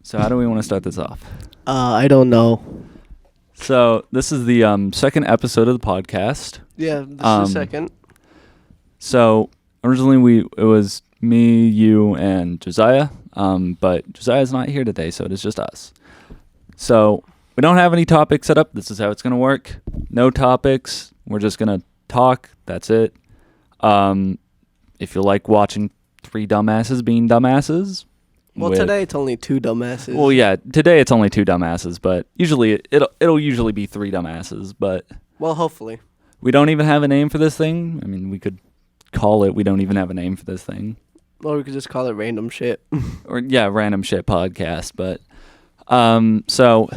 So how do we want to start this off? I don't know. So this is the second episode of the podcast. Yeah, this is the second. So originally it was me, you, and Josiah. But Josiah's not here today, so it is just us. So we don't have any topics set up. This is how it's gonna work. No topics. We're just gonna talk. That's it. If you like watching three dumbasses being dumbasses. Well, today it's only two dumbasses. Well, yeah, today it's only two dumbasses, but usually it'll usually be three dumbasses, but well, hopefully. We don't even have a name for this thing. I mean, we could call it we don't even have a name for this thing. Or we could just call it random shit. Or yeah, random shit podcast, but so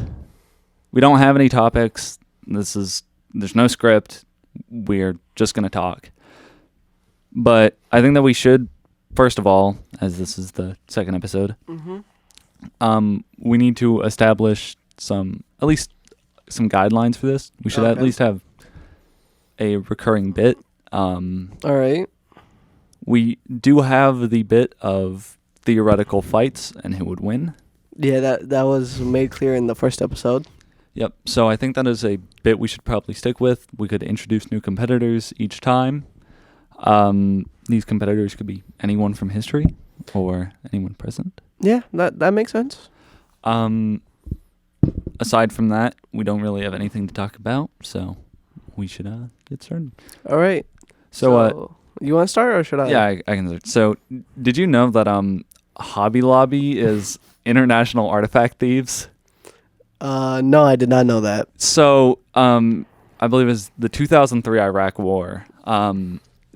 we don't have any topics. There's no script. We're just going to talk. But I think that we should, first of all, as this is the second episode, we need to establish at least some guidelines for this. We should at least have a recurring bit. All right. We do have the bit of theoretical fights and who would win. Yeah, that was made clear in the first episode. Yep. So I think that is a bit we should probably stick with. We could introduce new competitors each time. These competitors could be anyone from history or anyone present. Yeah, that makes sense. Aside from that, we don't really have anything to talk about, so we should get started. All right. So you want to start or should I? Yeah, I can start. So did you know that Hobby Lobby is international artifact thieves? No, I did not know that. So I believe it was the 2003 Iraq War.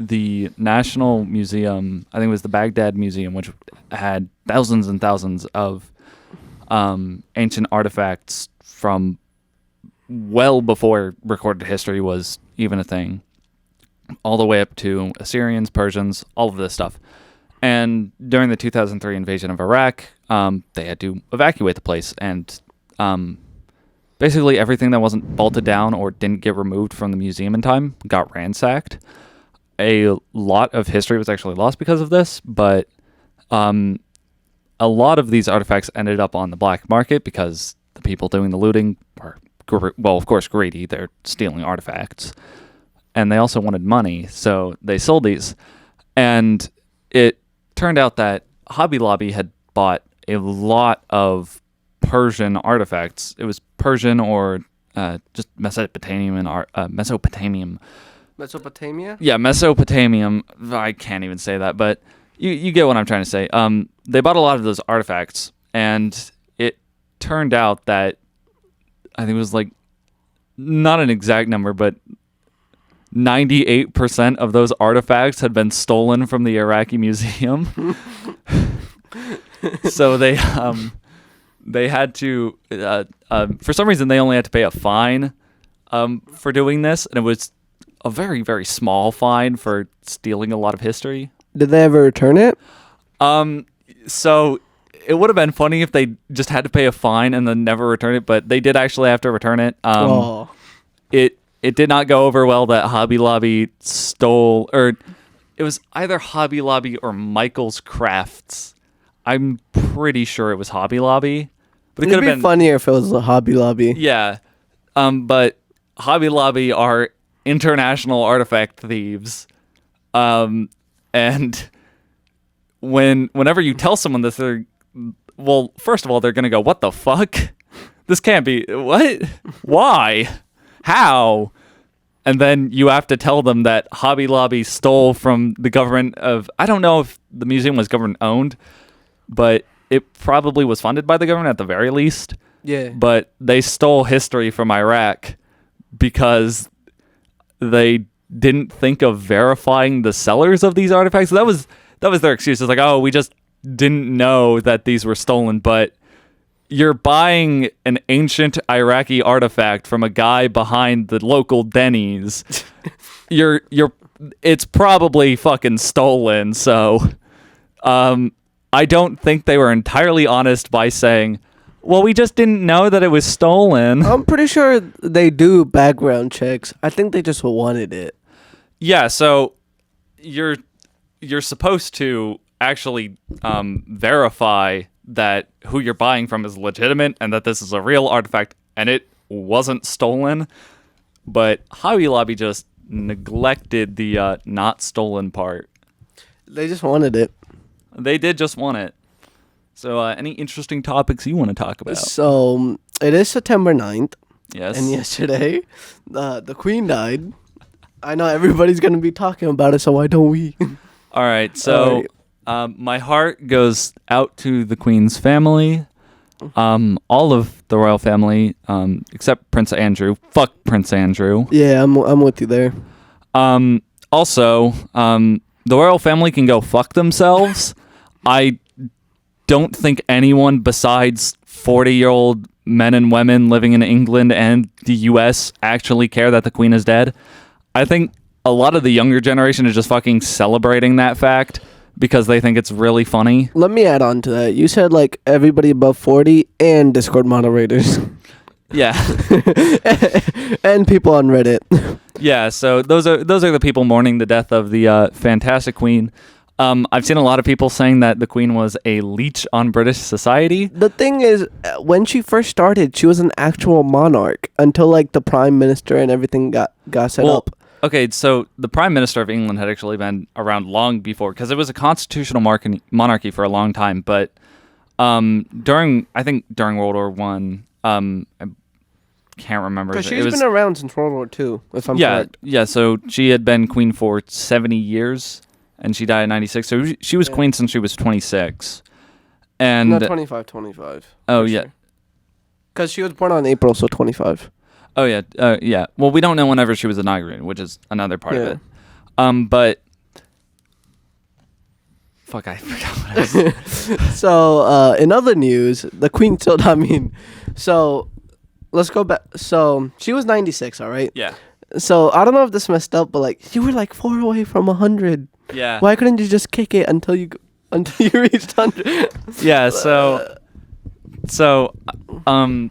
The National Museum, I think it was the Baghdad Museum, which had thousands and thousands of ancient artifacts from well before recorded history was even a thing, all the way up to Assyrians, Persians, all of this stuff. And during the 2003 invasion of Iraq, they had to evacuate the place, and basically everything that wasn't bolted down or didn't get removed from the museum in time got ransacked. A lot of history was actually lost because of this, but a lot of these artifacts ended up on the black market because the people doing the looting were, of course, greedy. They're stealing artifacts. And they also wanted money, so they sold these. And it turned out that Hobby Lobby had bought a lot of Persian artifacts. It was Persian or just Mesopotamian Mesopotamia? Yeah, Mesopotamian. I can't even say that, but you get what I'm trying to say. They bought a lot of those artifacts, and it turned out that I think it was like not an exact number, but 98% of those artifacts had been stolen from the Iraqi museum. So they had to for some reason they only had to pay a fine for doing this, and it was a very, very small fine for stealing a lot of history. Did they ever return it? So it would have been funny if they just had to pay a fine and then never return it, but they did actually have to return it. It did not go over well that Hobby Lobby stole, or it was either Hobby Lobby or Michael's Crafts. I'm pretty sure it was Hobby Lobby, but it could have been funnier if it was a Hobby Lobby. Yeah, but Hobby Lobby are international artifact thieves, and whenever you tell someone this, first of all, they're gonna go, "What the fuck? This can't be. What? Why? How?" And then you have to tell them that Hobby Lobby stole from the government of, I don't know if the museum was government owned, but it probably was funded by the government at the very least. Yeah. But they stole history from Iraq because they didn't think of verifying the sellers of these artifacts. That was their excuse. It's like, oh, we just didn't know that these were stolen, but you're buying an ancient Iraqi artifact from a guy behind the local Denny's. It's probably fucking stolen. So, I don't think they were entirely honest by saying, well, we just didn't know that it was stolen. I'm pretty sure they do background checks. I think they just wanted it. Yeah, so you're supposed to actually verify that who you're buying from is legitimate and that this is a real artifact and it wasn't stolen. But Hobby Lobby just neglected the not stolen part. They just wanted it. They did just want it. So any interesting topics you want to talk about? So it is September 9th. Yes. And yesterday, the Queen died. I know everybody's going to be talking about it, so why don't we? All right. So my heart goes out to the Queen's family. All of the royal family, except Prince Andrew. Fuck Prince Andrew. Yeah, I'm with you there. Also, the royal family can go fuck themselves. I don't think anyone besides 40-year-old men and women living in England and the U.S. actually care that the Queen is dead. I think a lot of the younger generation is just fucking celebrating that fact because they think it's really funny. Let me add on to that. You said like everybody above 40 and Discord moderators. Yeah. And people on Reddit. Yeah, so those are the people mourning the death of the fantastic Queen. I've seen a lot of people saying that the Queen was a leech on British society. The thing is, when she first started, she was an actual monarch until like the prime minister and everything got set up. Okay, so the Prime Minister of England had actually been around long before, because it was a constitutional monarchy for a long time. But during World War One, I can't remember. Because she's been around since World War II, if I'm correct. Yeah, so she had been queen for 70 years, and she died in 96. So she was queen since she was 26. And No, 25. Oh, yeah. Because she was born on April, so 25. Oh, yeah. Yeah. Well, we don't know whenever she was inaugurated, which is another part of it. But... Fuck, I forgot what I was... So, in other news, the Queen still... I mean, so... Let's go back. So, she was 96, all right? Yeah. So, I don't know if this messed up, but, like, you were, like, 4 away from 100. Yeah. Why couldn't you just kick it until you reached 100? Yeah, so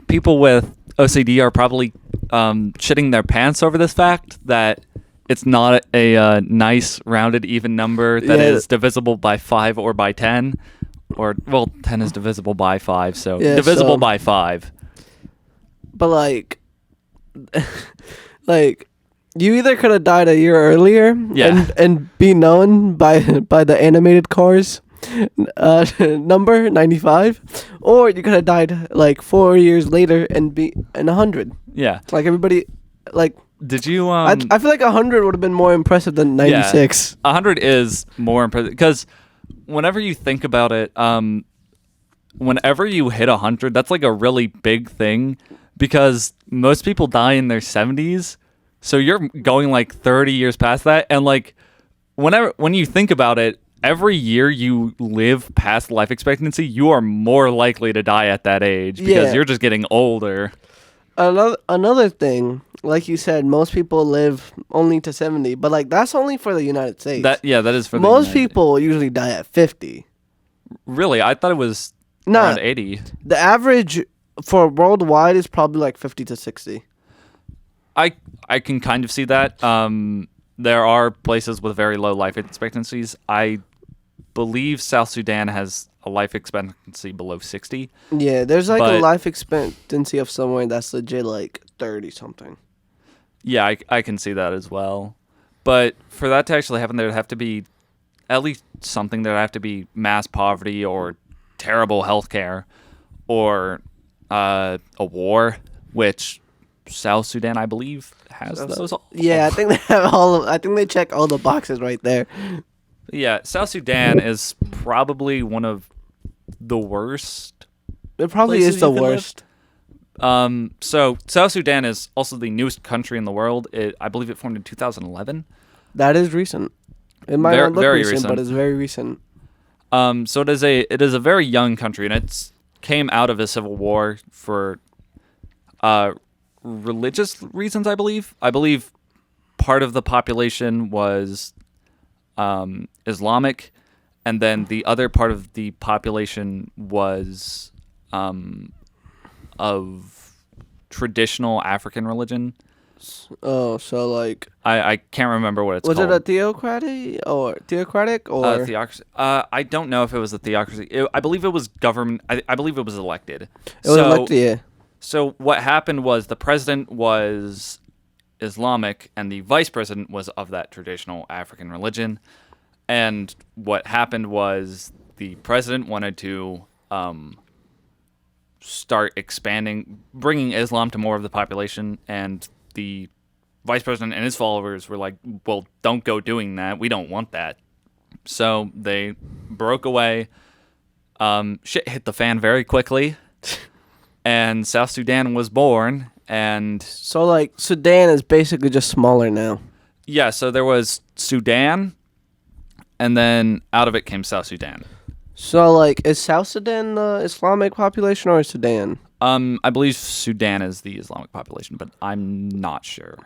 people with OCD are probably shitting their pants over this fact that it's not a nice, rounded, even number that is divisible by 5 or by 10. Or, well, 10 is divisible by 5, so divisible by 5. But, like, you either could have died a year earlier and be known by the animated Cars number 95, or you could have died like 4 years later and be in 100. Yeah. Like everybody, like... Did you... I feel like 100 would have been more impressive than 96. Yeah, 100 is more impressive, because whenever you think about it, whenever you hit 100, that's like a really big thing, because most people die in their 70s, so you're going like 30 years past that, and like when you think about it, every year you live past life expectancy, you are more likely to die at that age because you're just getting older. Another thing, like you said, most people live only to 70, but like that's only for the United States. That is for most people usually die at 50. Really? I thought it was around 80. The average for worldwide is probably like 50 to 60. I can kind of see that. There are places with very low life expectancies. I believe South Sudan has a life expectancy below 60. Yeah, there's like a life expectancy of somewhere that's legit like 30 something. Yeah, I can see that as well. But for that to actually happen, there'd have to be at least something. There'd have to be mass poverty or terrible healthcare or a war, which South Sudan, I believe, has those. Yeah, I think they have I think they check all the boxes right there. Yeah, South Sudan is probably one of the worst. It probably is the worst. So South Sudan is also the newest country in the world. I believe it formed in 2011. That is recent. It might not look recent, but it's very recent. So it is a very young country, and it's came out of a civil war for religious reasons, I believe. I believe part of the population was Islamic, and then the other part of the population was of traditional African religion. Oh, so like I can't remember what it's was called. it a theocratic or theocracy? I don't know if it was a theocracy. I believe it was government. I believe it was elected. It was elected, yeah. So what happened was the president was Islamic and the vice president was of that traditional African religion. And what happened was the president wanted to start expanding, bringing Islam to more of the population, and the vice president and his followers were like, well, don't go doing that. We don't want that. So they broke away. Shit hit the fan very quickly, and South Sudan was born. And so like Sudan is basically just smaller now. Yeah, so there was Sudan, and then out of it came South Sudan. So like, is South Sudan the Islamic population or Sudan? I believe Sudan is the Islamic population, but I'm not sure.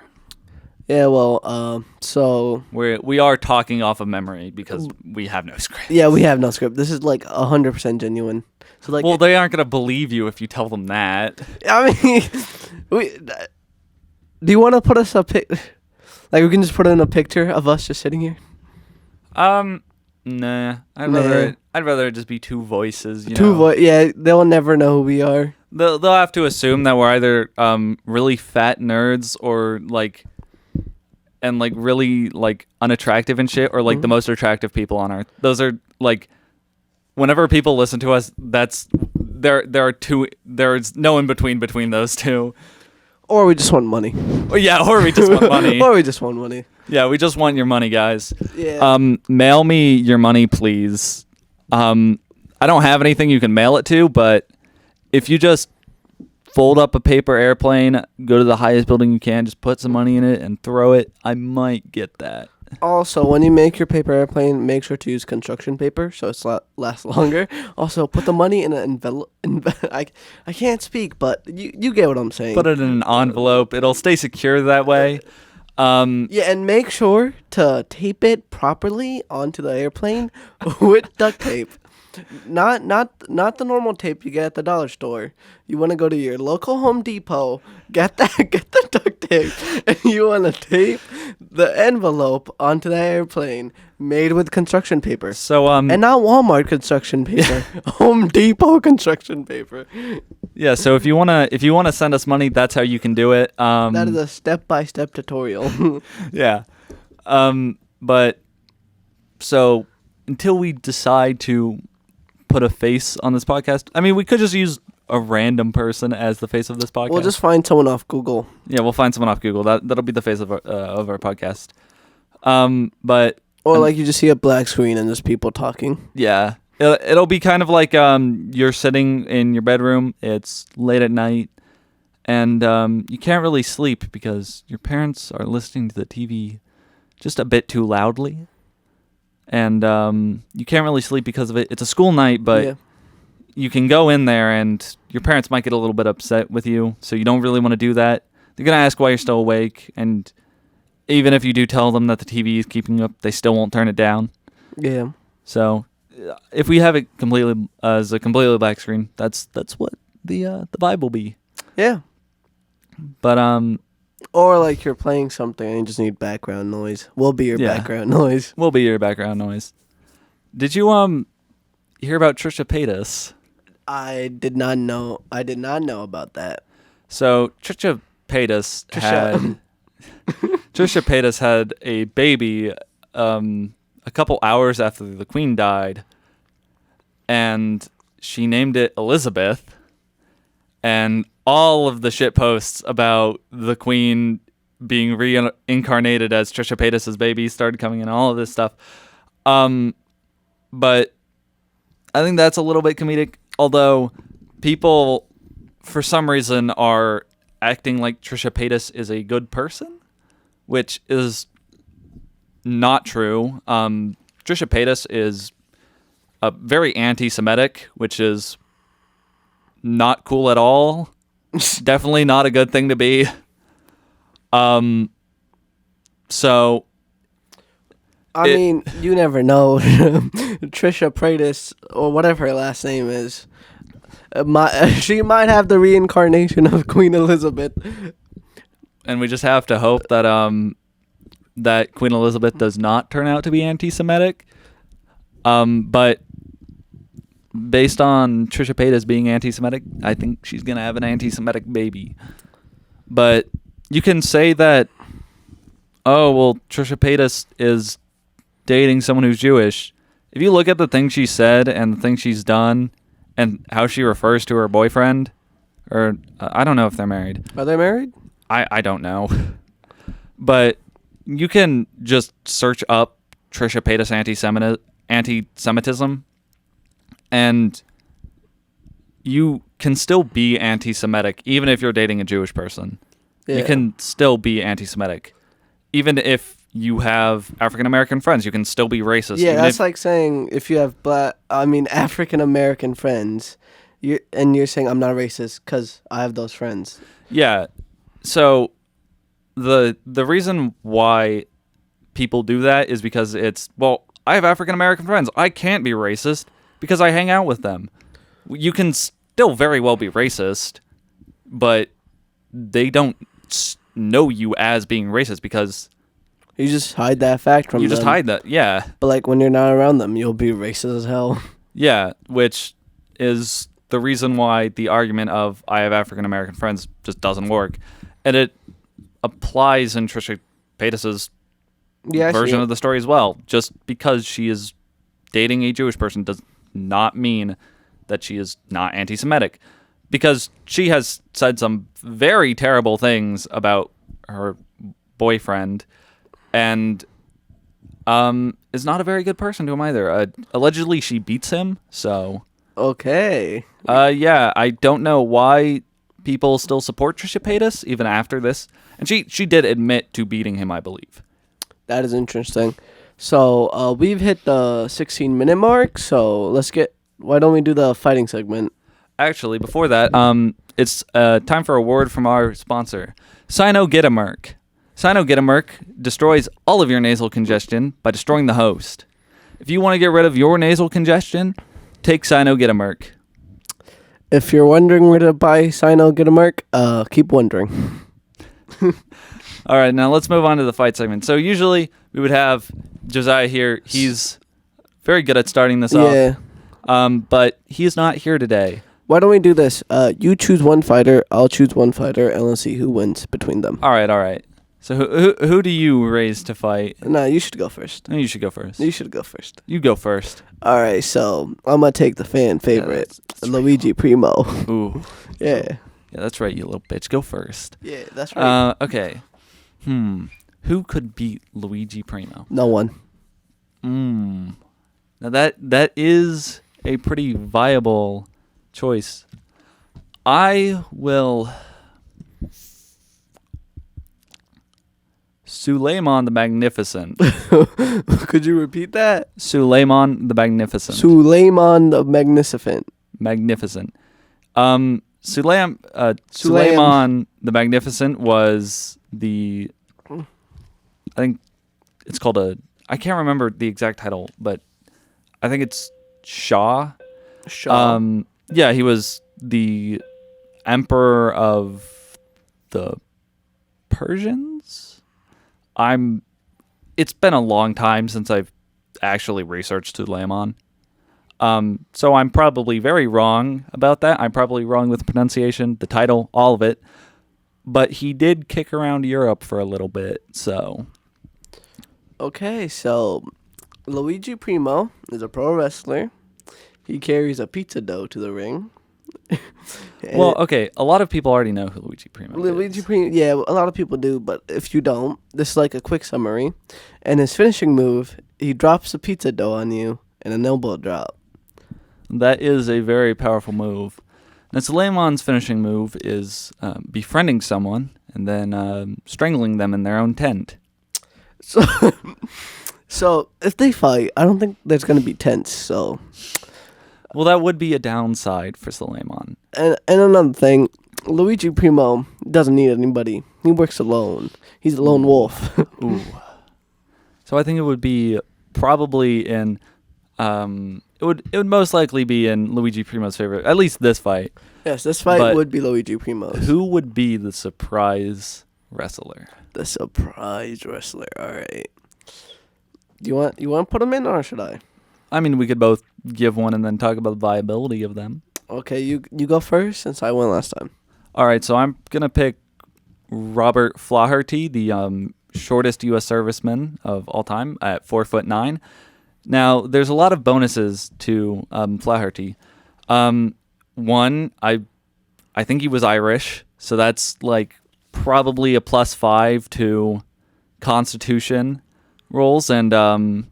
Yeah, well, so we are talking off of memory because we have no script. Yeah, we have no script. This is like 100% genuine. So like, well, they aren't gonna believe you if you tell them that. I mean, do you want to put us a pic? Like, we can just put in a picture of us just sitting here. Nah. I'd rather it just be two voices. Yeah, they'll never know who we are. They'll have to assume that we're either really fat nerds or like. And like really like unattractive and shit, or like the most attractive people on earth. Those are like, whenever people listen to us, that's there's no in between those two. Or we just want money. Or we just want money. Or we just want money. Yeah, we just want your money, guys. Yeah. Mail me your money, please. I don't have anything you can mail it to, but if you just fold up a paper airplane, go to the highest building you can, just put some money in it and throw it, I might get that. Also, when you make your paper airplane, make sure to use construction paper so it's lasts longer. Also, put the money in an envelope. I can't speak, but you get what I'm saying. Put it in an envelope. It'll stay secure that way. Yeah, and make sure to tape it properly onto the airplane with duct tape. Not the normal tape you get at the dollar store. You want to go to your local Home Depot, get the duct tape, and you want to tape the envelope onto the airplane made with construction paper. So and not Walmart construction paper, Home Depot construction paper. Yeah, so if you wanna send us money, that's how you can do it. That is a step-by-step tutorial. Yeah, but so until we decide to put a face on this podcast, I mean, we could just use a random person as the face of this podcast. We'll just find someone off Google. Yeah, we'll find someone off Google. That'll be the face of our podcast. But like you just see a black screen and there's people talking. Yeah, it'll be kind of like you're sitting in your bedroom. It's late at night, and you can't really sleep because your parents are listening to the TV just a bit too loudly. And you can't really sleep because of it. It's a school night, but you can go in there and your parents might get a little bit upset with you, so you don't really want to do that. They're going to ask why you're still awake, and even if you do tell them that the TV is keeping you up, they still won't turn it down. Yeah. So if we have it completely as a completely black screen, that's what the vibe will be. Yeah. But or like you're playing something and you just need background noise. We'll be your background noise. We'll be your background noise. Did you hear about Trisha Paytas? I did not know about that. So Trisha Paytas had a baby a couple hours after the Queen died, and she named it Elizabeth. And all of the shit posts about the Queen being reincarnated as Trisha Paytas' baby started coming in, all of this stuff. But I think that's a little bit comedic, although people, for some reason, are acting like Trisha Paytas is a good person, which is not true. Trisha Paytas is very anti-Semitic, which is not cool at all. Definitely not a good thing to be. So I mean, you never know. Trisha Paytas, or whatever her last name is, she might have the reincarnation of Queen Elizabeth. and we just have to hope that that Queen Elizabeth does not turn out to be anti-Semitic. But based on Trisha Paytas being anti-Semitic, I think she's gonna have an anti-Semitic baby. But you can say that, oh well, Trisha Paytas is dating someone who's Jewish. If you look at the things she said and the things she's done and how she refers to her boyfriend, or I don't know if they're married. Are they married? I don't know. But you can just search up Trisha Paytas anti-Semitism, and you can still be anti-Semitic even if you're dating a Jewish person. Yeah. You can still be anti-Semitic. Even if you have African-American friends, you can still be racist. Yeah, that's like saying if you have African-American friends, you're saying I'm not racist because I have those friends. Yeah. So the reason why people do that is because it's, well, I have African-American friends. I can't be racist because I hang out with them. You can still very well be racist, but they don't know you as being racist because you just hide that fact from them. You just hide that, yeah. But like when you're not around them, you'll be racist as hell. Yeah, which is the reason why the argument of I have African-American friends just doesn't work. And it applies in Trisha Paytas's version of the story as well. Just because she is dating a Jewish person does not mean that she is not anti-Semitic. Because she has said some very terrible things about her boyfriend and is not a very good person to him either. Allegedly, she beats him, so... Okay. Yeah, I don't know why people still support Trisha Paytas, even after this. And she did admit to beating him, I believe. That is interesting. So, we've hit the 16-minute mark, so why don't we do the fighting segment? Actually, before that, it's time for a word from our sponsor, Sino-Get-A-Merc. Sino-Get-A-Merc destroys all of your nasal congestion by destroying the host. If you want to get rid of your nasal congestion, take Sino-Get-A-Merc. If you're wondering where to buy Sino-Get-A-Merc, keep wondering. All right, now let's move on to the fight segment. So usually we would have Josiah here. He's very good at starting this off. But he's not here today. Why don't we do this? You choose one fighter, I'll choose one fighter, and let's see who wins between them. All right. So who do you raise to fight? No, you should go first. No, you should go first. You should go first. You go first. All right, so I'm going to take the fan favorite, that's Luigi Primo. Ooh. Yeah. Yeah, that's right, you little bitch. Go first. Yeah, that's right. Okay. Who could beat Luigi Primo? No one. Now that is a pretty viable choice. I will... Suleiman the Magnificent. Could you repeat that? Suleiman the Magnificent. Suleiman the Magnificent. Magnificent. Suleiman the Magnificent was the... I think it's called I can't remember the exact title, but I think it's Shah. Yeah, he was the emperor of the Persians. It's been a long time since I've actually researched Suleiman. So I'm probably very wrong about that. I'm probably wrong with the pronunciation, the title, all of it. But he did kick around Europe for a little bit, so... Okay, so Luigi Primo is a pro wrestler. He carries a pizza dough to the ring. Well, okay, a lot of people already know who Luigi Primo is. Yeah, a lot of people do, but if you don't, this is like a quick summary. And his finishing move, he drops a pizza dough on you and an elbow drop. That is a very powerful move. Now, Suleiman's finishing move is befriending someone and then strangling them in their own tent. So if they fight, I don't think there's going to be tents, so... Well, that would be a downside for Suleiman. And another thing, Luigi Primo doesn't need anybody. He works alone. He's a lone wolf. Ooh. So I think it would be probably in... It would most likely be in Luigi Primo's favor, at least this fight. Yes, this fight would be Luigi Primo's. Who would be the surprise wrestler. The surprise wrestler. All right. You want to put them in, or should I? I mean, we could both give one and then talk about the viability of them. Okay, you go first since I went last time. All right, so I'm gonna pick Robert Flaherty, the shortest U.S. serviceman of all time at 4'9". Now, there's a lot of bonuses to Flaherty. One, I think he was Irish, so that's like probably a +5 to Constitution rolls, and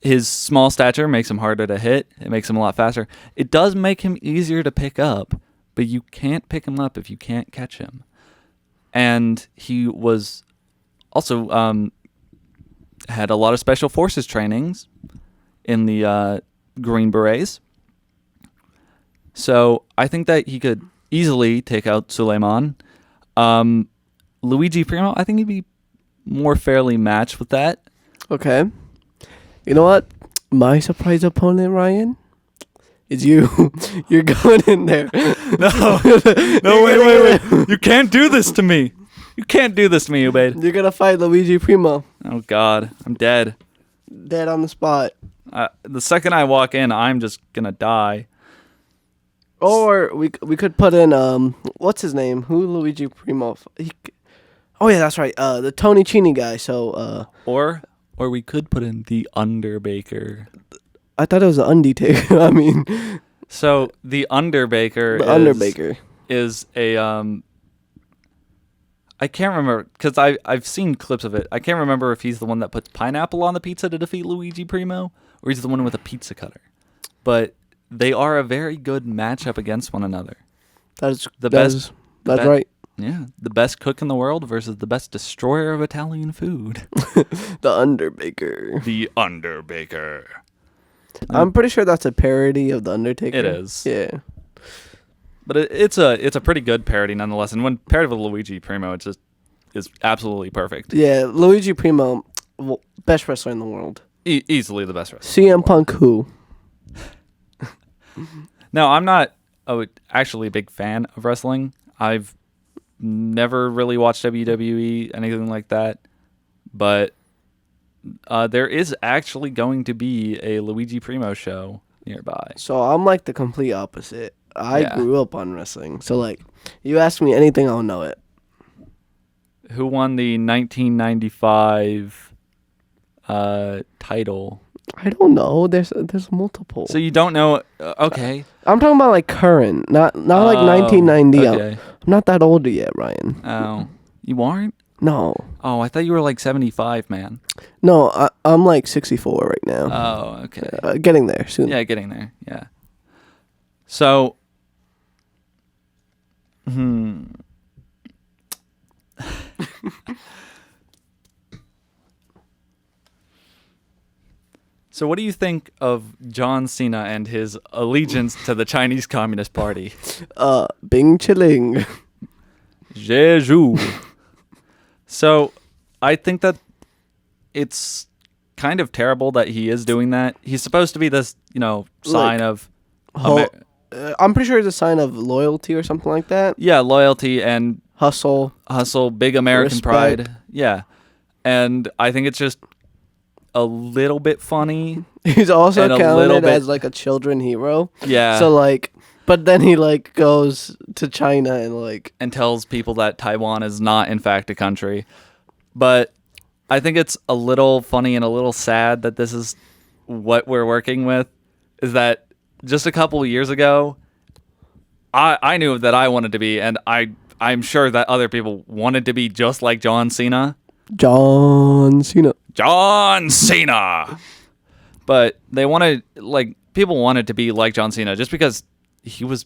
his small stature makes him harder to hit. It makes him a lot faster. It does make him easier to pick up, but you can't pick him up if you can't catch him. And he was also had a lot of special forces trainings in the Green Berets. So I think that he could easily take out Suleiman. Luigi Primo, I think he'd be more fairly matched with that. Okay. You know what? My surprise opponent, Ryan, is you. You're going in there. No, wait. You can't do this to me. You can't do this to me, Ubaid. You're going to fight Luigi Primo. Oh, God. I'm dead. Dead on the spot. The second I walk in, I'm just going to die. Or we could put in, what's his name? Who Luigi Primo? Oh, yeah, that's right. The Tony Chini guy. So, Or we could put in the Underbaker. I thought it was the Undertaker. I mean, so the Underbaker. Underbaker is a I can't remember because I've seen clips of it. I can't remember if he's the one that puts pineapple on the pizza to defeat Luigi Primo, or he's the one with a pizza cutter. But they are a very good matchup against one another. That's right. Yeah, the best cook in the world versus the best destroyer of Italian food. The Underbaker. The Underbaker. I'm pretty sure that's a parody of The Undertaker. It is. Yeah. But it's a pretty good parody nonetheless. And when paired with Luigi Primo, it just is absolutely perfect. Yeah, Luigi Primo, best wrestler in the world. Easily the best wrestler. CM Punk who? Now, I'm not actually a big fan of wrestling. I've never really watched WWE, anything like that. But there is actually going to be a Luigi Primo show nearby. So I'm like the complete opposite. I grew up on wrestling. So like, you ask me anything, I'll know it. Who won the 1995 title? I don't know. There's multiple. So you don't know? Okay. I'm talking about like current, not like 1990. Okay. I'm not that old yet, Ryan. Oh, you aren't? No. Oh, I thought you were like 75, man. No, I'm like 64 right now. Oh, okay. Getting there soon. Yeah, getting there. Yeah. So, So what do you think of John Cena and his allegiance to the Chinese Communist Party? Bing chilling. Jeju. So I think that it's kind of terrible that he is doing that. He's supposed to be this, sign of... I'm pretty sure it's a sign of loyalty or something like that. Yeah, loyalty and... Hustle, big American respect. pride. Yeah. And I think it's just a little bit funny. He's also counted as like a children hero. Yeah. So like, but then he like goes to China and tells people that Taiwan is not in fact a country. But I think it's a little funny and a little sad that this is what we're working with. Is that just a couple of years ago, I knew that I wanted to be, and I'm sure that other people wanted to be just like John Cena. John Cena. But they wanted, people wanted to be like John Cena just because he was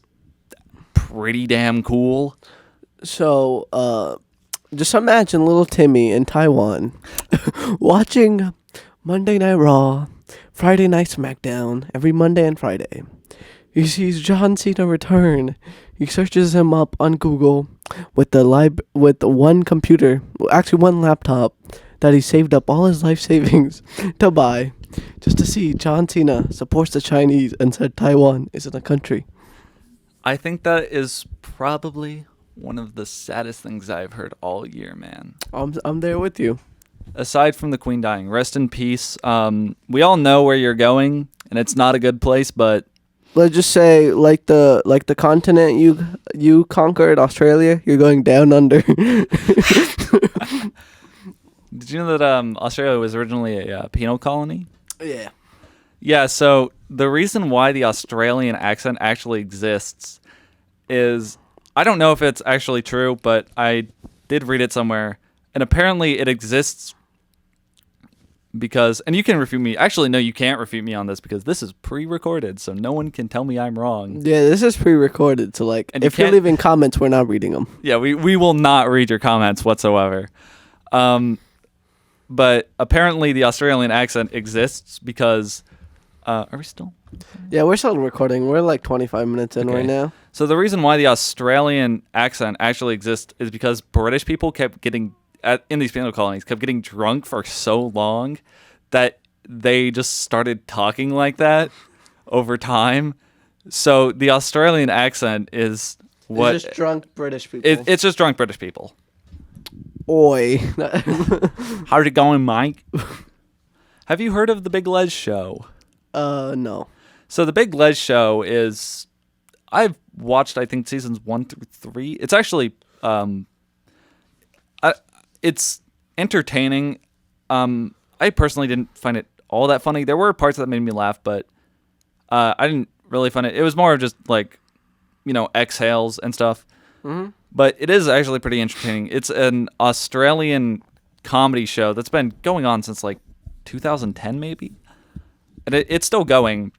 pretty damn cool. So, just imagine little Timmy in Taiwan watching Monday Night Raw, Friday Night SmackDown, every Monday and Friday. He sees John Cena return. He searches him up on Google with one computer, actually one laptop, that he saved up all his life savings to buy, just to see John Cena supports the Chinese and said Taiwan isn't a country. I think that is probably one of the saddest things I've heard all year, man. I'm there with you. Aside from the Queen dying, rest in peace. We all know where you're going, and it's not a good place, but Let's just say, like the continent you conquered, Australia, you're going down under. did you know that Australia was originally a penal colony? Yeah. Yeah, so the reason why the Australian accent actually exists is, I don't know if it's actually true, but I did read it somewhere, and apparently it exists because, and you can refute me. Actually, no, you can't refute me on this because this is pre-recorded, so no one can tell me I'm wrong. Yeah, this is pre-recorded, so like, and if you're leaving comments, we're not reading them. Yeah, we will not read your comments whatsoever. But apparently the Australian accent exists because, are we still? Yeah, we're still recording. We're like 25 minutes in right now. So the reason why the Australian accent actually exists is because British people kept getting, in these penal colonies, kept getting drunk for so long that they just started talking like that over time. So the Australian accent is what... It's just drunk British people. It's just drunk British people. Oi. How's it going, Mike? Have you heard of The Big Les Show? No. So The Big Les Show is... I've watched, I think, seasons 1 through 3. It's actually... it's entertaining. I personally didn't find it all that funny. There were parts that made me laugh, but I didn't really find it. It was more of just like, exhales and stuff. Mm-hmm. But it is actually pretty entertaining. It's an Australian comedy show that's been going on since like 2010 maybe. And it's still going,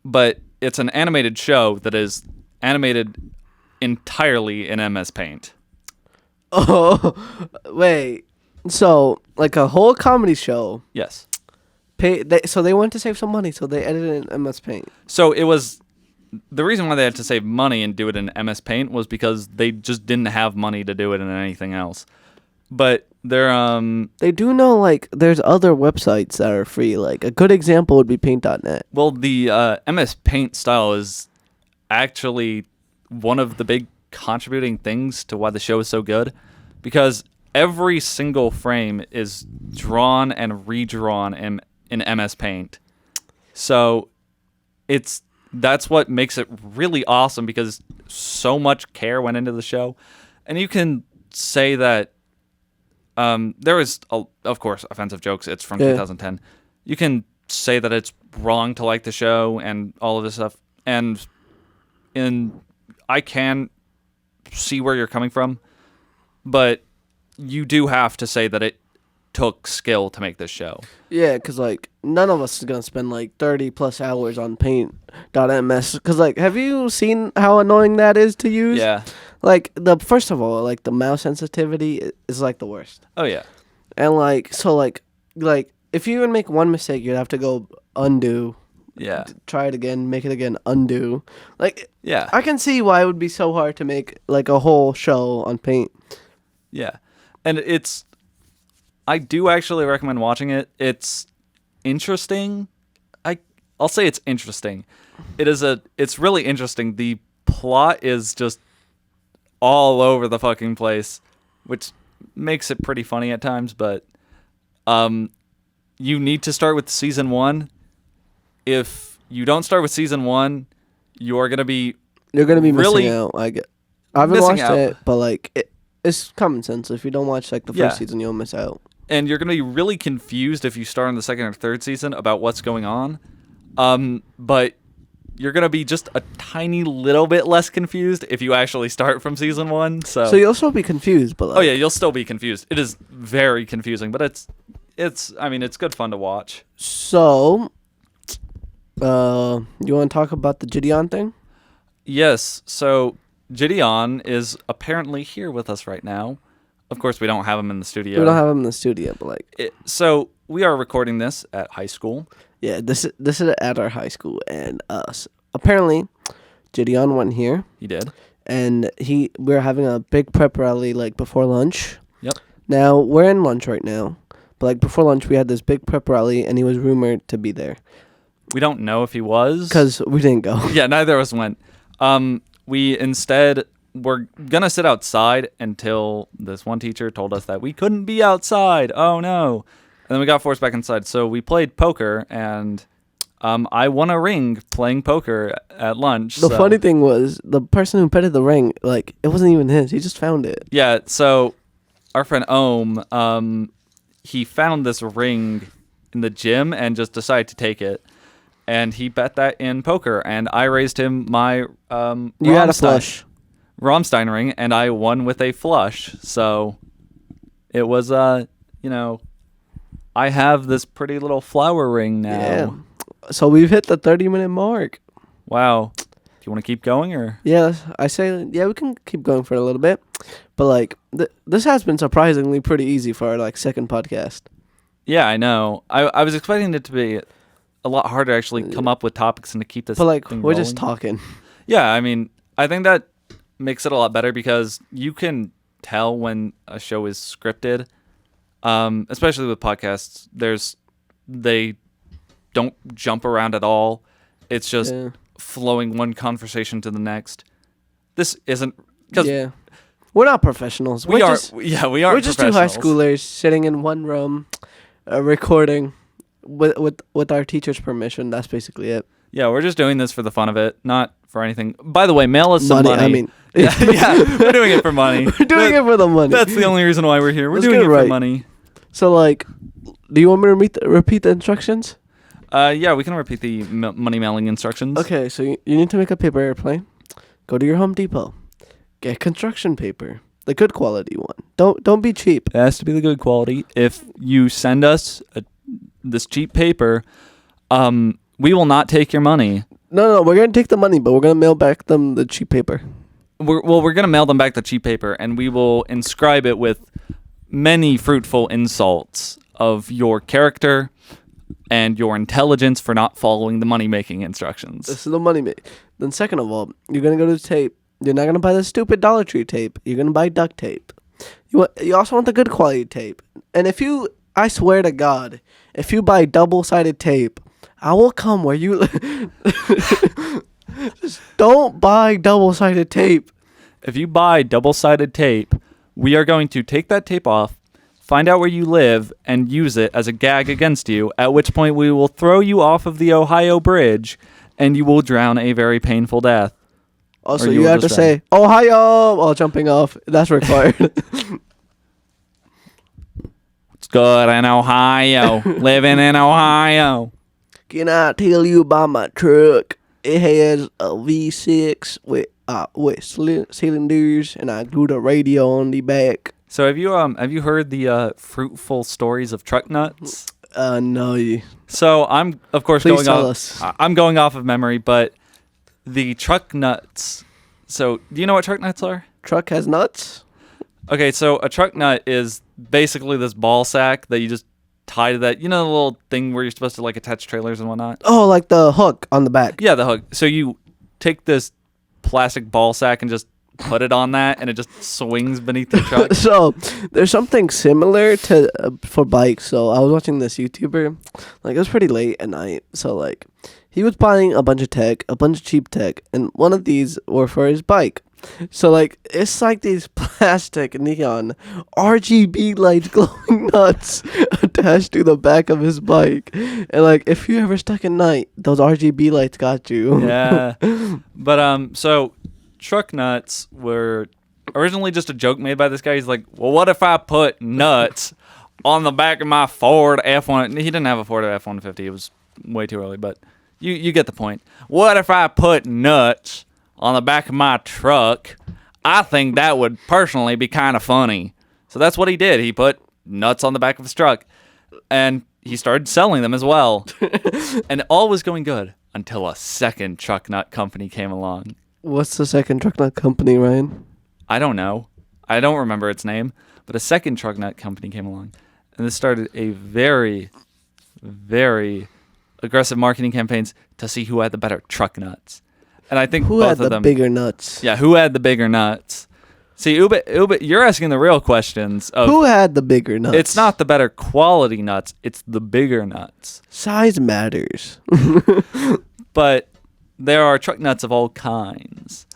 but it's an animated show that is animated entirely in MS Paint. Oh, wait. So, like a whole comedy show. Yes. So they wanted to save some money, so they edited in MS Paint. So it was... The reason why they had to save money and do it in MS Paint was because they just didn't have money to do it in anything else. But they do know, like, there's other websites that are free. Like, a good example would be paint.net. Well, the MS Paint style is actually one of the big contributing things to why the show is so good, because every single frame is drawn and redrawn in MS Paint. So that's what makes it really awesome, because so much care went into the show. And you can say that there was, of course, offensive jokes. It's from 2010. You can say that it's wrong to like the show and all of this stuff. And I can see where you're coming from, but you do have to say that it took skill to make this show. Yeah, because, like, none of us is going to spend, like, 30 plus hours on paint.ms. Because, like, have you seen how annoying that is to use? Yeah. Like, first of all, like, the mouse sensitivity is, like, the worst. Oh, yeah. And, like, so, like, if you even make one mistake, you'd have to go undo. Yeah. Try it again, make it again, undo. Like, yeah. I can see why it would be so hard to make, like, a whole show on Paint. Yeah. And I do actually recommend watching it. It's interesting. I'll say it's interesting. It's really interesting. The plot is just all over the fucking place, which makes it pretty funny at times, but you need to start with season 1. If you don't start with season 1, you're going to be really missing out. I haven't watched it, but like it's common sense. If you don't watch like the first season, you'll miss out. And you're going to be really confused if you start on the second or third season about what's going on. But you're going to be just a tiny little bit less confused if you actually start from season 1. So you'll still be confused, but like... Oh yeah, you'll still be confused. It is very confusing, but it's good fun to watch. So, you want to talk about the Gideon thing? Yes. So Gideon is apparently here with us right now. Of course, we don't have him in the studio. We don't have him in the studio, but like... So we are recording this at high school. Yeah, this is at our high school, and apparently, Gideon went here. He did, and we're having a big prep rally like before lunch. Yep. Now we're in lunch right now, but like before lunch, we had this big prep rally, and he was rumored to be there. We don't know if he was because we didn't go. Yeah, neither of us went. We instead we're gonna sit outside until this one teacher told us that we couldn't be outside. Oh no. And then we got forced back inside. So we played poker, and I won a ring playing poker at lunch. The funny thing was, the person who petted the ring, like, it wasn't even his. He just found it. Yeah, so our friend Ohm, he found this ring in the gym and just decided to take it. And he bet that in poker, and I raised him my You had a flush. Rammstein ring, and I won with a flush. So it was, I have this pretty little flower ring now. Yeah. So we've hit the 30-minute mark. Wow. Do you want to keep going, or? Yeah, I say, yeah, we can keep going for a little bit. But, like, this has been surprisingly pretty easy for our, like, second podcast. Yeah, I know. I was expecting it to be a lot harder to actually come up with topics and to keep this But, like, thing we're rolling. just talking. Yeah, I mean, I think that makes it a lot better because you can tell when a show is scripted, especially with podcasts. They don't jump around at all. It's just flowing one conversation to the next. This isn't... Yeah. We're not professionals. We are. We're just two high schoolers sitting in one room, recording with our teacher's permission. That's basically it. Yeah, we're just doing this for the fun of it, not for anything. By the way, mail us some money. I mean, yeah, we're doing it for money. We're doing it for the money. That's the only reason why we're here. We're Let's doing get it it right. for money. So, like, do you want me to repeat the instructions? Yeah, we can repeat the money mailing instructions. Okay, so you need to make a paper airplane. Go to your Home Depot. Get construction paper, the good quality one. Don't be cheap. It has to be the good quality. If you send us this cheap paper, we will not take your money. No, we're gonna take the money, but we're gonna mail back them the cheap paper. We're gonna mail them back the cheap paper, and we will inscribe it with many fruitful insults of your character and your intelligence for not following the money-making instructions. This is the money make. Then second of all, you're gonna go to the tape. You're not gonna buy the stupid Dollar Tree tape. You're gonna buy duct tape. You also want the good quality tape. And I swear to God, if you buy double-sided tape, I will come where you just don't buy double-sided tape. If you buy double-sided tape, we are going to take that tape off, find out where you live, and use it as a gag against you, at which point we will throw you off of the Ohio Bridge, and you will drown a very painful death. Also, you have to say, Ohio, while jumping off. That's required. It's good in Ohio. Living in Ohio. Can I tell you about my truck? It has a V6 with cylinders, and I glue the radio on the back. So have you heard the fruitful stories of truck nuts? No. So I'm of course Please tell us. I'm going off of memory, but the truck nuts. So do you know what truck nuts are? Truck has nuts? Okay, so a truck nut is basically this ball sack that you just tie to that. You know the little thing where you're supposed to like attach trailers and whatnot? Oh, like the hook on the back. Yeah, the hook. So you take this plastic ball sack and just put it on that, and it just swings beneath your truck. So there's something similar to for bikes. So I was watching this YouTuber, like it was pretty late at night. So like he was buying a bunch of cheap tech, and one of these were for his bike. So like it's like these plastic neon RGB lights, glowing nuts attached to the back of his bike, and like if you ever stuck at night, those RGB lights got you. Yeah, but so truck nuts were originally just a joke made by this guy. He's like, well, what if I put nuts on the back of my Ford F1? He didn't have a Ford F-150. It was way too early, but you get the point. What if I put nuts on the back of my truck? I think that would personally be kind of funny. So that's what he did. He put nuts on the back of his truck, and he started selling them as well. And all was going good until a second truck nut company came along. What's the second truck nut company, Ryan? I don't know. I don't remember its name, but a second truck nut company came along, and this started a very, very aggressive marketing campaigns to see who had the better truck nuts. And I think who both had the of them, bigger nuts? Yeah, who had the bigger nuts? See, Ube, you're asking the real questions of who had the bigger nuts. It's not the better quality nuts; it's the bigger nuts. Size matters. But there are truck nuts of all kinds.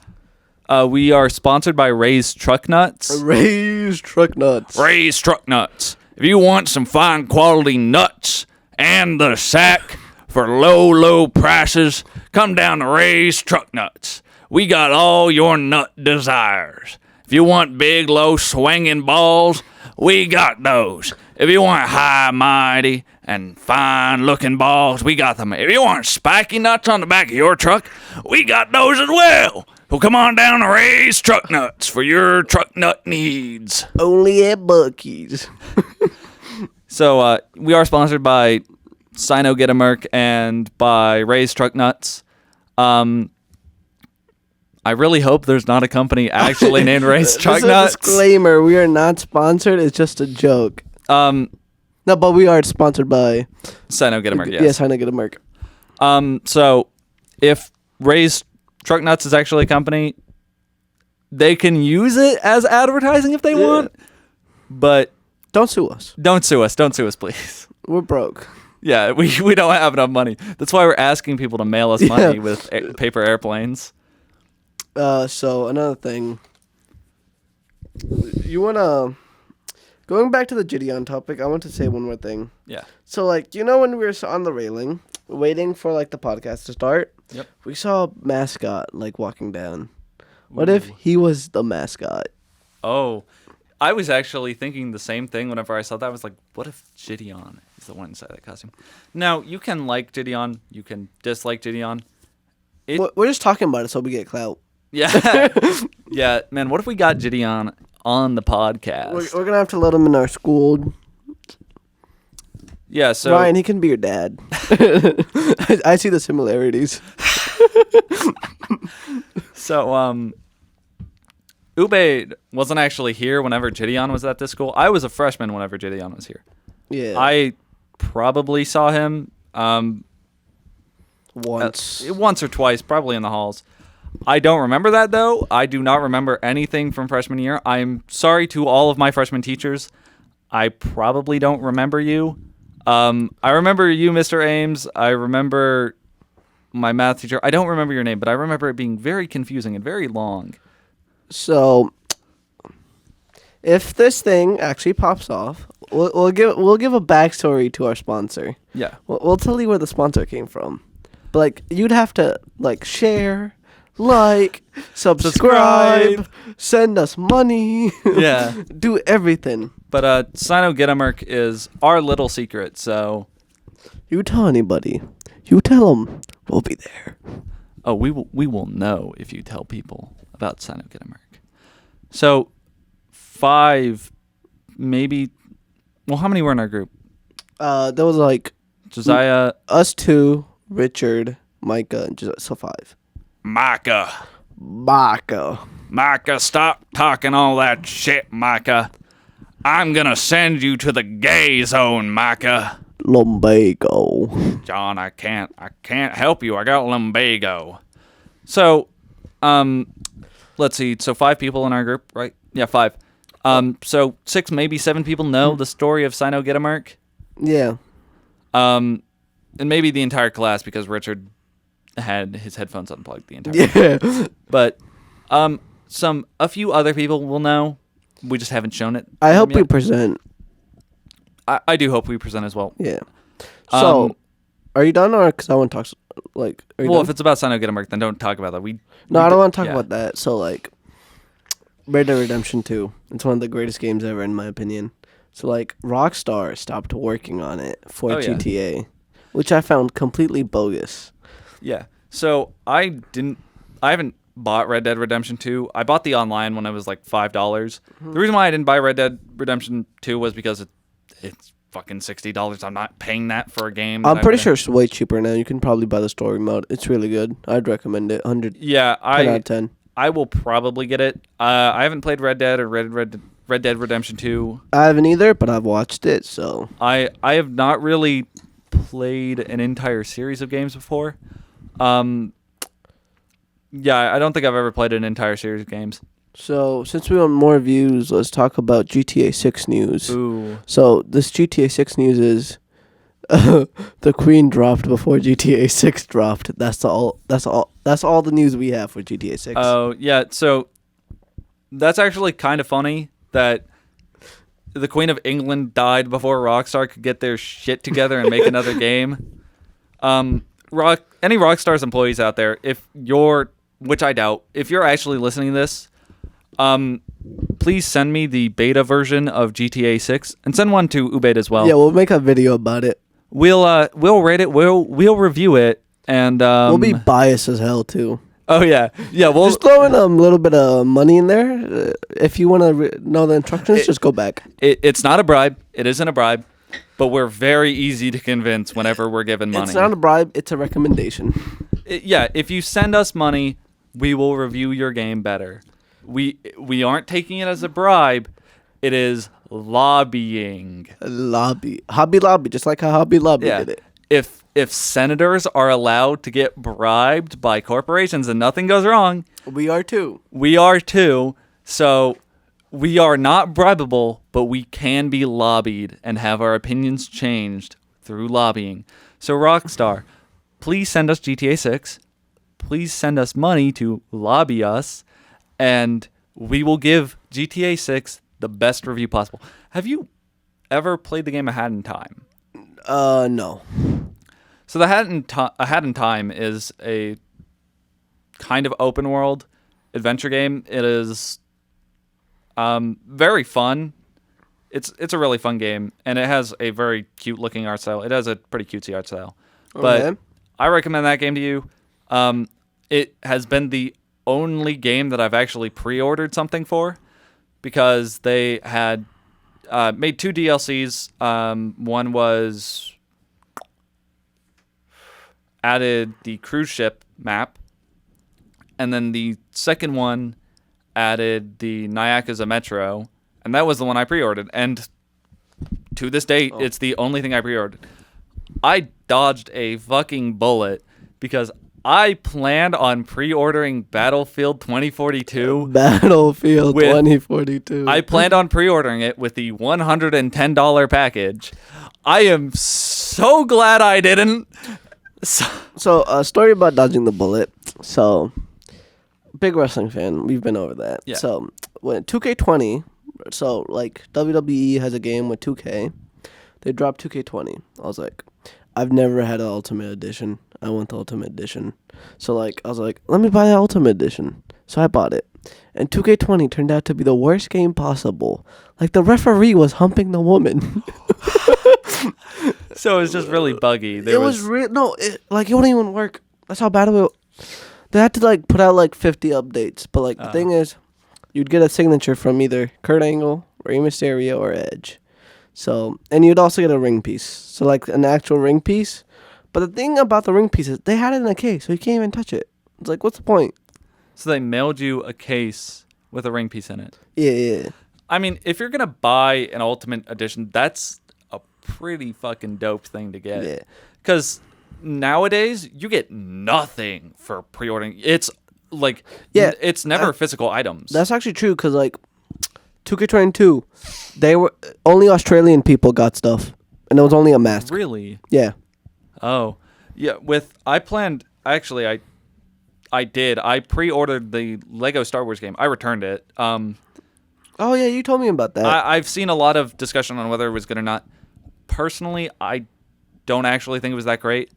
We are sponsored by Ray's Truck Nuts. Ray's Truck Nuts. Ray's Truck Nuts. If you want some fine quality nuts and the sack for low, low prices, come down to Ray's Truck Nuts. We got all your nut desires. If you want big, low, swinging balls, we got those. If you want high, mighty, and fine-looking balls, we got them. If you want spiky nuts on the back of your truck, we got those as well. So come on down to Ray's Truck Nuts for your truck nut needs. Only at Buc-ee's. So we are sponsored by Sino Get a Merc and by Ray's Truck Nuts. I really hope there's not a company actually named Ray's Truck Nuts. Disclaimer, we are not sponsored. It's just a joke. No, but we are sponsored by Sino Get a Merc, yes. Yes, Sino Get a Merc. So if Ray's Truck Nuts is actually a company, they can use it as advertising if they want, but don't sue us. Don't sue us, please. We're broke. Yeah, we don't have enough money. That's why we're asking people to mail us money with paper airplanes. So another thing, going back to the Gideon topic, I want to say one more thing. Yeah. So like, when we were on the railing, waiting for like the podcast to start, we saw a mascot like walking down. What if he was the mascot? Oh, I was actually thinking the same thing whenever I saw that. I was like, what if Gideon is the one inside that costume? Now, you can like Gideon, you can dislike Gideon. We're just talking about it so we get clout. Yeah. Yeah, man, what if we got Gideon on the podcast? We're going to have to let him in our school. Yeah, so... Ryan, he can be your dad. I see the similarities. So, Ube wasn't actually here whenever Gideon was at this school. I was a freshman whenever Gideon was here. Yeah. I probably saw him once or twice, probably in the halls. I don't remember that, though. I do not remember anything from freshman year. I'm sorry to all of my freshman teachers. I probably don't remember you. I remember you, Mr. Ames. I remember my math teacher. I don't remember your name, but I remember it being very confusing and very long. So, if this thing actually pops off, we'll give a backstory to our sponsor. Yeah, We'll tell you where the sponsor came from. But like, you'd have to like share, like, subscribe, send us money. Yeah, do everything. But Sino Get a Merc is our little secret. So, you tell anybody, you tell them, we'll be there. Oh, we will know if you tell people about Sino Get a Merc. So, 5, maybe. Well, how many were in our group? There was like Josiah, us 2, Richard, Micah, and Josiah, so 5. Micah, stop talking all that shit, Micah. I'm gonna send you to the gay zone, Micah. Lumbago. John, I can't help you. I got lumbago. So, let's see. So 5 people in our group, right? Yeah, 5. So 6, maybe 7 people know the story of Sino Get a Merc. Yeah. And maybe the entire class because Richard had his headphones unplugged the entire time. But a few other people will know. We just haven't shown it. I hope we present. I do hope we present as well. Yeah. So, are you done, or because I want to talk? Like, are you done? If it's about Sino Get a Merc, then don't talk about that. I don't want to talk about that. So, like, Red Dead Redemption 2. It's one of the greatest games ever, in my opinion. So, like, Rockstar stopped working on it for GTA, which I found completely bogus. Yeah. So I haven't bought Red Dead Redemption 2. I bought the online when it was like $5. Mm-hmm. The reason why I didn't buy Red Dead Redemption 2 was because it's fucking $60. I'm not paying that for a game. I'm pretty sure it's way cheaper now. You can probably buy the story mode. It's really good. I'd recommend it. 10 out of 10. I will probably get it. I haven't played Red Dead or Red Dead Redemption 2. I haven't either, but I've watched it, so. I have not really played an entire series of games before. Yeah, I don't think I've ever played an entire series of games. So, since we want more views, let's talk about GTA 6 news. Ooh. So, this GTA 6 news is The Queen dropped before GTA 6 dropped. That's all the news we have for GTA 6. Oh, yeah. So that's actually kind of funny that the Queen of England died before Rockstar could get their shit together and make another game. Any Rockstar's employees out there, which I doubt, if you're actually listening to this, please send me the beta version of GTA 6 and send one to Ubaid as well. Yeah, we'll make a video about it. We'll rate it. We'll review it, and we'll be biased as hell too. Oh yeah. We'll just throw in a little bit of money in there. If you want to know the instructions, just go back. It's not a bribe. It isn't a bribe, but we're very easy to convince whenever we're given money. It's not a bribe. It's a recommendation. If you send us money, we will review your game better. We aren't taking it as a bribe. It is lobbying. Hobby Lobby, just like how Hobby Lobby did it. If senators are allowed to get bribed by corporations and nothing goes wrong, we are too. We are too. So we are not bribable, but we can be lobbied and have our opinions changed through lobbying. So Rockstar, please send us GTA 6. Please send us money to lobby us, and we will give GTA 6 the best review possible. Have you ever played the game A Hat in Time? No. So A Hat in Time is a kind of open world adventure game. It is very fun. It's a really fun game, and it has a very cute looking art style. It has a pretty cutesy art style. But I recommend that game to you. It has been the only game that I've actually pre-ordered something for, because they had made 2 DLCs. One was added the cruise ship map, and then the second one added the Nyakuza Metro, and that was the one I pre-ordered. And to this date, it's the only thing I pre-ordered. I dodged a fucking bullet because I planned on pre-ordering Battlefield 2042. Battlefield 2042. I planned on pre-ordering it with the $110 package. I am so glad I didn't. So, a story about dodging the bullet. So, big wrestling fan. We've been over that. Yeah. So, when 2K20, so like WWE has a game with 2K, they dropped 2K20. I was like, I've never had an Ultimate Edition. I want the Ultimate Edition. So, like, I was like, let me buy the Ultimate Edition. So, I bought it. And 2K20 turned out to be the worst game possible. Like, the referee was humping the woman. So, it was just really buggy. It wouldn't even work. That's how bad it was. They had to, like, put out, like, 50 updates. But, like, the thing is, you'd get a signature from either Kurt Angle, Rey Mysterio, or Edge. So, and you'd also get a ring piece. So, like, an actual ring piece. But the thing about the ring piece is they had it in a case, so you can't even touch it. It's like, what's the point? So they mailed you a case with a ring piece in it. Yeah. I mean, if you're going to buy an Ultimate Edition, that's a pretty fucking dope thing to get. Yeah. Because nowadays, you get nothing for pre-ordering. It's like, it's never physical items. That's actually true, because, like, 2K22, they were only Australian people got stuff, and it was only a mask. Really? Yeah. Oh, yeah. I did. I pre-ordered the Lego Star Wars game. I returned it. Oh yeah, you told me about that. I've seen a lot of discussion on whether it was good or not. Personally, I don't actually think it was that great.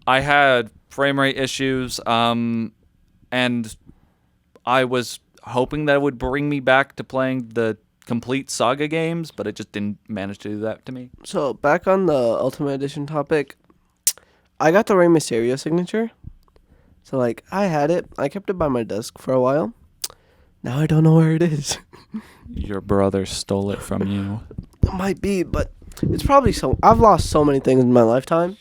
I had frame rate issues, and I was hoping that it would bring me back to playing the complete Saga games, but it just didn't manage to do that to me. So back on the Ultimate Edition topic, I got the Rey Mysterio signature. So, like, I had it. I kept it by my desk for a while. Now I don't know where it is. Your brother stole it from you. It might be, but it's probably so. I've lost so many things in my lifetime.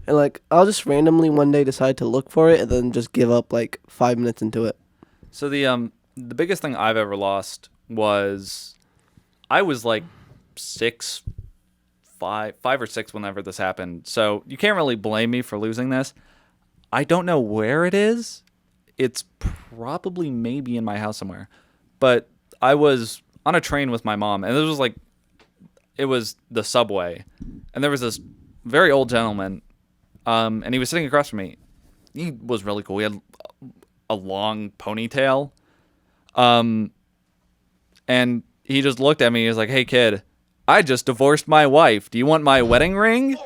And, like, I'll just randomly one day decide to look for it and then just give up, like, 5 minutes into it. So, the biggest thing I've ever lost was I was, like, 5 or 6 whenever this happened. So you can't really blame me for losing this. I don't know where it is. It's probably maybe in my house somewhere. But I was on a train with my mom, and it was the subway. And there was this very old gentleman, and he was sitting across from me. He was really cool. He had a long ponytail, and he just looked at me. He was like, "Hey, kid, I just divorced my wife. Do you want my wedding ring?"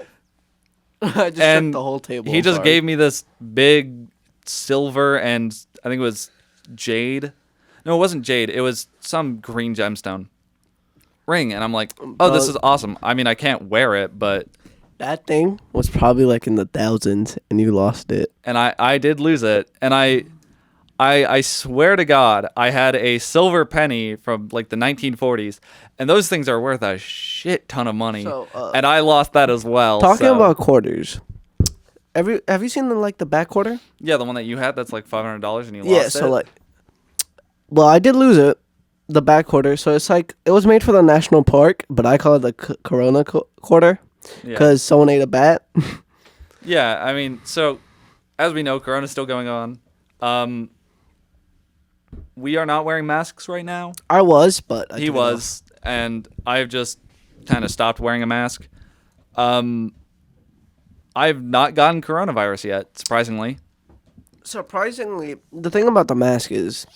I just took the whole table. He just gave me this big silver and I think it was jade. No, it wasn't jade. It was some green gemstone ring. And I'm like, oh, this is awesome. I mean, I can't wear it, but... That thing was probably like in the thousands and you lost it. And I did lose it. And I swear to God, I had a silver penny from like the 1940s. And those things are worth a shit ton of money. So, and I lost that as well. Talking about quarters. Have you seen the back quarter? Yeah, the one that you had that's like $500 and you lost it? Yeah, so well, I did lose it, the back quarter. So it's like, it was made for the national park, but I call it the Corona quarter because someone ate a bat. Yeah, I mean, so as we know, Corona's still going on. We are not wearing masks right now. I was, but he was, and I've just kind of stopped wearing a mask. I've not gotten coronavirus yet, surprisingly. Surprisingly, the thing about the mask is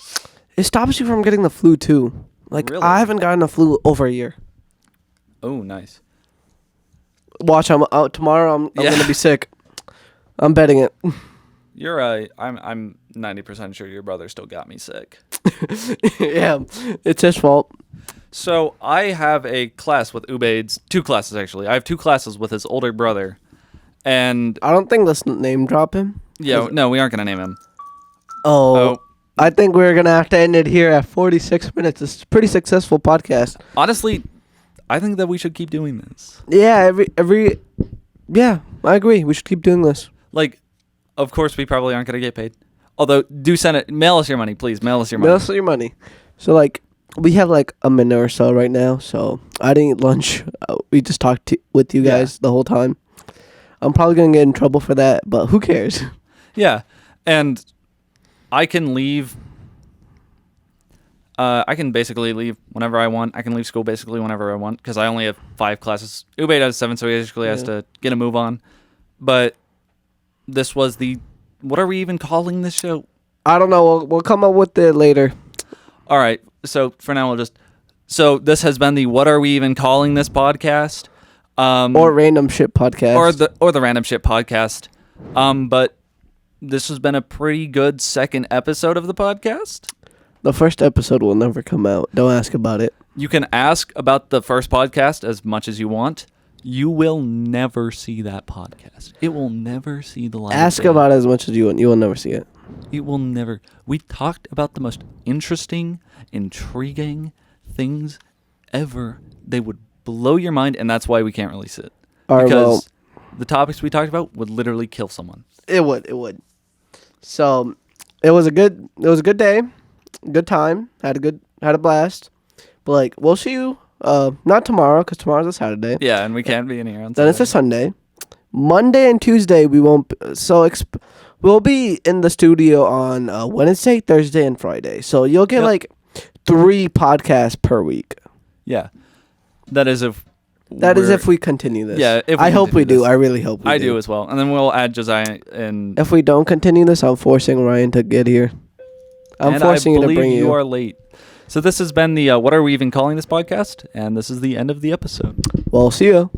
it stops you from getting the flu too. Like, really? I haven't gotten the flu over a year. Oh, nice. Watch, I'm out tomorrow. I'm gonna be sick. I'm betting it. You're I'm 90% sure your brother still got me sick. Yeah, it's his fault. So I have a class with Ubaid's, 2 classes actually. I have 2 classes with his older brother, and I don't think let's name drop him. Yeah, no, we aren't gonna name him. Oh, I think we're gonna have to end it here at 46 minutes. It's a pretty successful podcast. Honestly, I think that we should keep doing this. Yeah, yeah, I agree. We should keep doing this. Like, of course, we probably aren't gonna get paid. Although, do send it. Mail us your money, please. Mail us your money. Mail us your money. So, we have a minute or so right now. So I didn't eat lunch. We just talked with you guys the whole time. I'm probably gonna get in trouble for that, but who cares? Yeah, and I can leave. I can basically leave whenever I want. I can leave school basically whenever I want because I only have 5 classes. Ubaid has 7, so he basically has to get a move on. But this was the... What are we even calling this show? I don't know. We'll come up with it later. All right. So for now, we'll just... So this has been the What Are We Even Calling This podcast? Or Random Shit podcast. Or the Random Shit podcast. But this has been a pretty good second episode of the podcast. The first episode will never come out. Don't ask about it. You can ask about the first podcast as much as you want. You will never see that podcast. It will never see the light. Ask about it as much as you want. You will never see it. It will never. We talked about the most interesting, intriguing things ever. They would blow your mind, and that's why we can't release it. Because the topics we talked about would literally kill someone. It would. So, it was a good day, good time. Had a blast. But we'll see you. Not tomorrow, because tomorrow's a Saturday. Yeah, and we can't be in here on Saturday. Then it's a Sunday. Monday and Tuesday, we won't... we'll be in the studio on Wednesday, Thursday, and Friday. So you'll get, 3 podcasts per week. Yeah. That is if we continue this. Yeah, I hope we do. I really hope we do. I do as well. And then we'll add Josiah in... If we don't continue this, I'm forcing Ryan to get here. I'm forcing you to bring you. You are late. So this has been the What Are We Even Calling This podcast? And this is the end of the episode. Well, see you.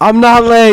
I'm not late.